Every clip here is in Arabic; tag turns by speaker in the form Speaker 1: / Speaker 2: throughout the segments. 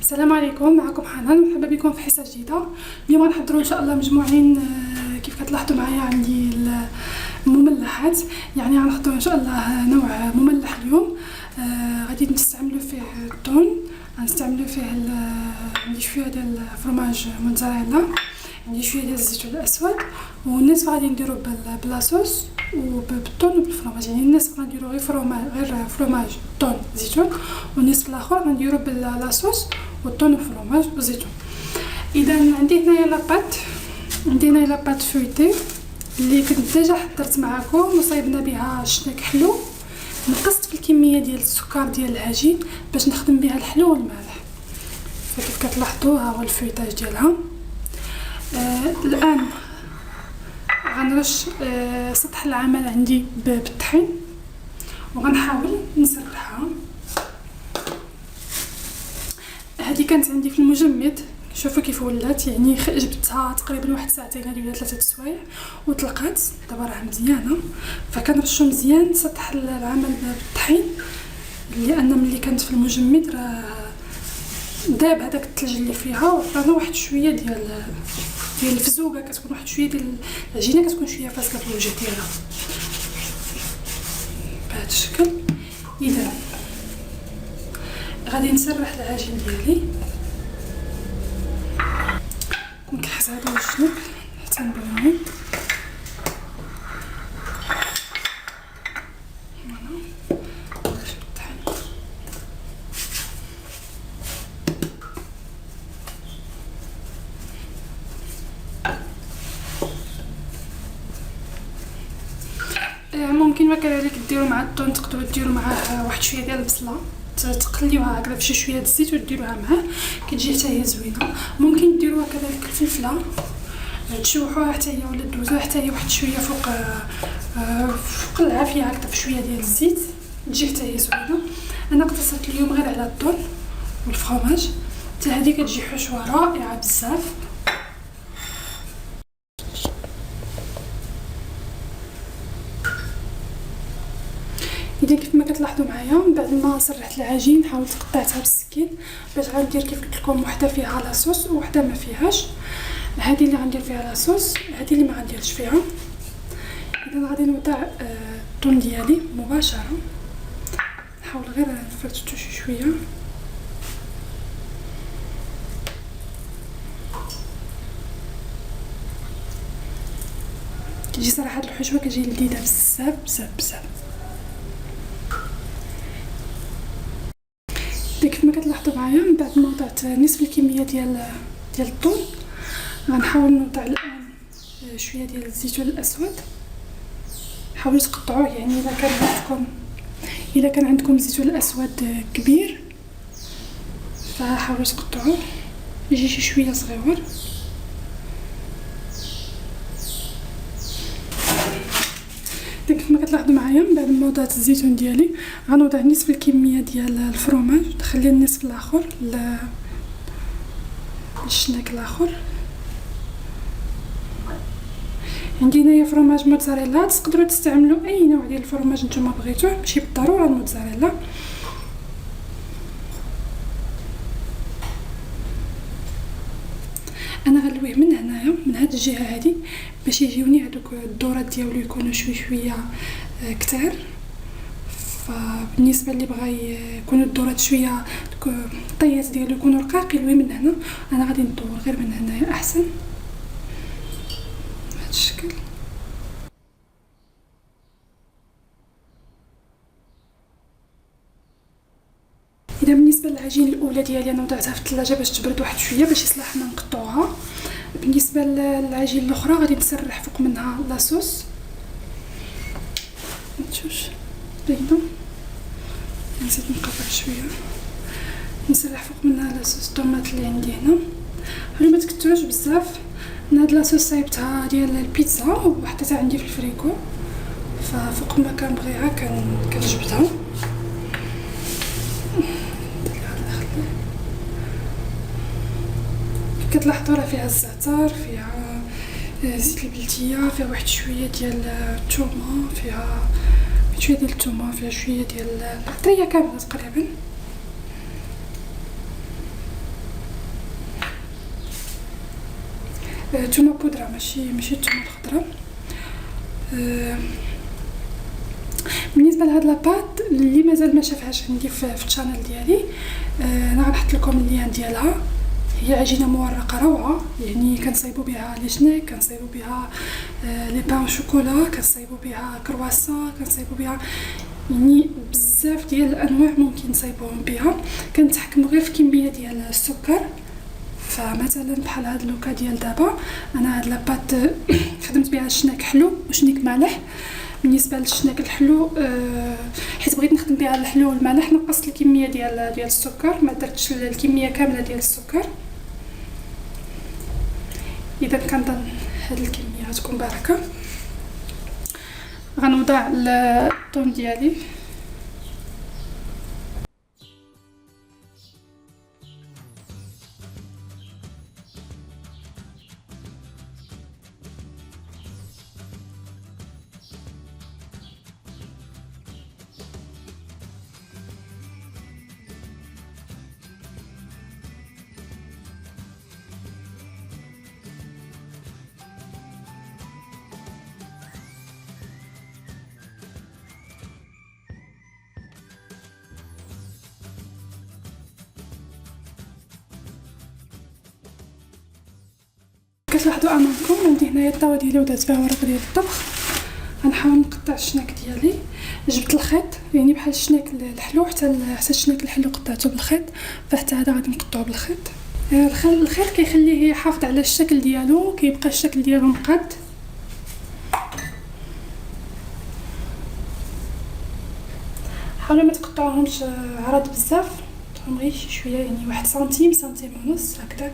Speaker 1: السلام عليكم، معكم حنان ومرحبا بكم في حصه جديده. اليوم غنحضروا ان شاء الله مجموعين كيف كتلاحظوا معايا عندي المملحات، يعني غنحضروا ان شاء الله نوع مملح اليوم. غادي نستعملوا فيه الطون، غنستعملوا فيه عندي شويه ديال الفرماج موتزاريلا، عندي شويه ديال الزيتون الاسود، والنصف غادي نديرو بلاصوص وبالطون وبالفرماج. يعني النصف غنديرو غير فرماج طون زيتون، والنصف الاخر غنديرو باللاصوص والطون والفرماج والزيتون. اذا عندي هنايا لاباط فويتي اللي كنت ديجا حضرت معكم وصايبنا بها الشنك حلو. نقصت في الكميه ديال السكر ديال العجين باش نخدم بها الحلو والمالح، فكيف كتلاحظوا ها هو الفويتاج ديالها. الان غنرش سطح العمل عندي بالطحين وغنحاول نسرحها. هذه كانت عندي في المجمد، شوفوا كيف ولات، يعني جبتها تقريبا واحد ساعتين هذه ولا 3 سوايع وطلقات. دابا راه مزيانه، فكنرشو مزيان سطح العمل بالطحين، لان ملي كانت في المجمد راه داب هذاك الثلج اللي فيها وعطانا واحد شويه ديال الفزوقه، كتكون واحد شويه ديال العجينه كتكون شويه فاسكه في الوجه ديالها بهذا الشكل. اذا غادي نسرح العجين ديالي، نكحس هذا الجنب حتى نبرمو. ممكن وكذلك ديروا مع الطون، تقدروا ديروا معاه واحد شويه ديال البصله، تقليوها هكذا في شويه الزيت وديروها معاه، كتجي حتى هي زوينه. ممكن ديروها كذلك الفلفله، تشوحوها حتى هي ولا دوزوها حتى هي واحد شويه فوق العافيه هكذا في شويه ديال الزيت، تجي حتى هي زوينه. انا اقتصرت اليوم غير على الطون والفرماج، حتى هذه كتجي حشوه رائعه بزاف. اذا كيف ما كتلاحظوا معايا، من بعد ما سرحت العجين حاولت قطعتها بالسكين باش غندير كيف قلت لكم وحده فيها لاصوص وحده ما فيهاش. هذه اللي غندير فيها لاصوص، هذه اللي ما غنديرش فيها. اذا غادي نوضع الطون ديالي مباشره، نحاول غير نفرتو شويه. كتجي صراحه الحشوه كتجي لذيذه بزاف بزاف بزاف. كيف ما كتلاحظوا معايا، من بعد ما وضعت نصف الكميه ديال الطون، غنحاول نوضع الان شويه ديال الزيتون الاسود. حاولوا تقطعوه، يعني اذا كان عندكم الزيتون الاسود كبير فحاولوا تقطعوه، يجي شي شويه صغيور. كيف ما كتلاحظوا معايا، من بعد ما وضعت الزيتون ديالي غنوضع نصف الكميه ديال الفرماج، نخلي النصف الاخر للشناك الاخر. عندي هنايا فرماج موتزاريلا، تقدروا تستعملوا اي نوع ديال الفرماج نتوما بغيتوه، ماشي بالضروره الموتزاريلا. انا غنلويه من هنايا من هاد الجهه هادي باش يجيوني هذوك الدورات ديالو يكونوا شويه كتار. فبالنسبه اللي بغى يكونوا الدورات شويه الطيات ديالو يكونوا رقاق، يلوي من هنا. انا غادي ندور غير من هنايا احسن بهذا الشكل. اذا بالنسبه للعجين الاولى ديالي انا وضعتها في الثلاجه باش تبرد واحد شويه باش يصلحنا نقطعوها. بالنسبه للعجين الاخرى غادي نسرح فوق منها لاصوص، نشوفش باينه، نزيد نقطع شويه، نسرح فوق منها لاصوص الطوماط اللي عندي هنا. حاولوا ما تكتروش بزاف. انا هاد لاصوص صايبتها ديال البيتزا وحطيتها عندي في الفريكو، ففوق ما كنبغيها كنجبدها. كتلاحظوا راه فيها الزعتر، فيها زيت البلديه، فيها واحد شويه ديال الثومه، فيها شويه ديال الثومه، فيها شويه ديال العطريه كامله تقريبا. تومه بودره ماشي التومه الخضراء. بالنسبه لهاد لاباط اللي مازال ما شافهاش عندي في الشانل ديالي، انا غنحط لكم اللين ديالها. هي عجينه مورقه روعه، يعني كنصايبوا بها لي سنيك، كنصايبوا بها لي بان شوكولا، كنصايبوا بها كرواسون، كنصايبوا بها يعني بزاف ديال الانواع ممكن نصايبوهم بها. كنتحكموا غير في كميه ديال السكر. فمثلا بحال هاد لوكا ديال دابا انا هاد لاباط خدمت بها الشناك حلو وشنيك مالح. بالنسبه للشناك الحلو حيت بغيت نخدم بها الحلو والمالح نقصت الكميه ديال السكر، ما درتش الكميه كامله ديال السكر. اذا كنظن هاد الكميه غتكون باركه. غنوضع الطون ديالي كتلاحظوا امامكم عندي هنايا الطاوه ديالي ودات فيها ورق ديال الطبخ. غنحاول نقطع الشناك ديالي. جبت الخيط يعني بحال الشناك الحلو حتى الشناك الحلو قطعته بالخيط، فحتى هذا غادي نقطعو بالخيط. الخيط كيخليه يحافظ على الشكل ديالو، كيبقى الشكل ديالو مقاد. حاولوا ما تقطعوهمش عرض بزاف، قطعوهم غير شي شويه، يعني 1 سنتيم ونص هكذاك.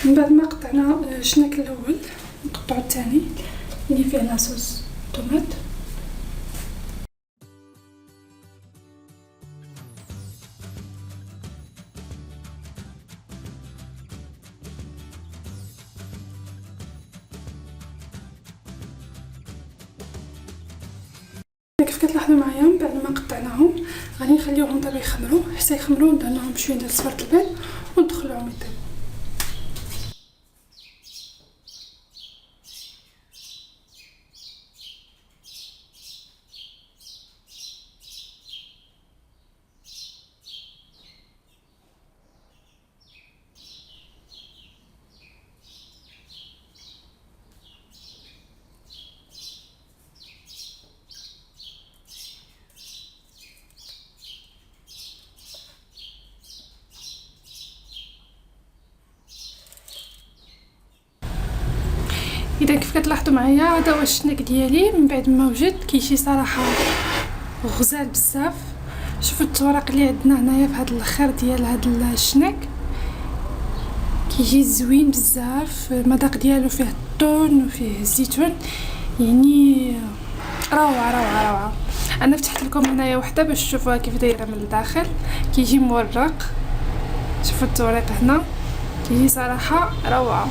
Speaker 1: من بعد ما قطعنا الشناك الاول نقطعو الثاني اللي فيه لاصوص طوماط. كيف كتلاحظوا معايا من بعد ما قطعناهم غادي نخليوهم دابا يخمروا حتى يخمروا، ندير لهم بشويه ديال صفر البيض وندخلوهم يطيبوا. اذا كيف كتلاحظوا معايا هذا هو الشناك ديالي من بعد ما وجد، كيجي صراحه غزال بزاف. شوفوا التوراق اللي عندنا هنايا في هذا الاخر ديال هذا الشناك، كيجي زوين بزاف. المذاق ديالو فيه الطون وفيه الزيتون، يعني روعه روعه روعه. انا فتحت لكم هنايا وحده باش تشوفوها كيف دايره من الداخل، كيجي مورق. شوفوا التوريق هنا كيجي صراحه روعه.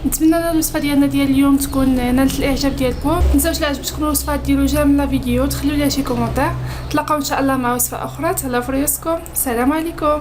Speaker 1: نتمنى ان الوصفه ديالنا ديال اليوم تكون نالت الاعجاب ديالكم. متنساوش الا عجبتكم الوصفه ديروا جيم لا فيديو، تخليو لي شي كومونتير. تلاقاو ان شاء الله مع وصفه اخرى. تهلاو في ريوسكم، السلام عليكم.